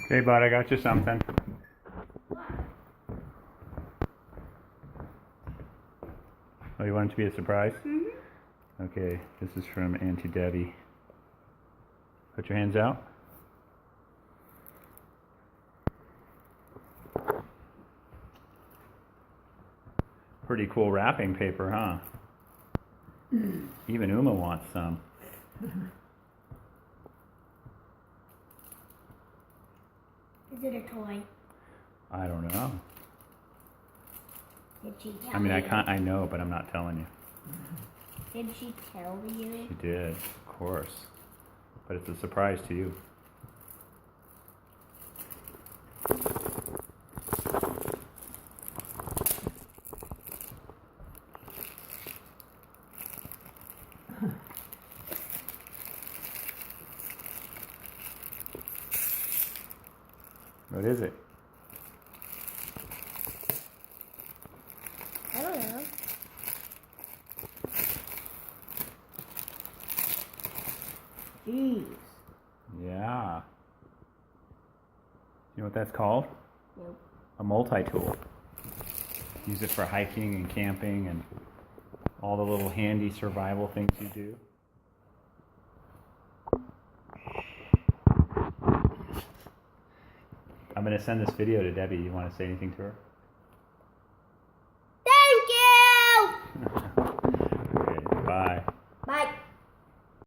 Hey, bud, I got you something. Oh, you want it to be a surprise? Mm-hmm. Okay, this is from Auntie Debbie. Put your hands out. Pretty cool wrapping paper, huh? Even Uma wants some. Is it a toy? I don't know. Did she tell I mean, you? I know, but I'm not telling you. Did she tell you? She did, of course. But it's a surprise to you. What is it? I don't know. Jeez. Yeah. You know what that's called? Nope. A multi-tool. Use it for hiking and camping and all the little handy survival things you do. I'm going to send this video to Debbie. You want to say anything to her?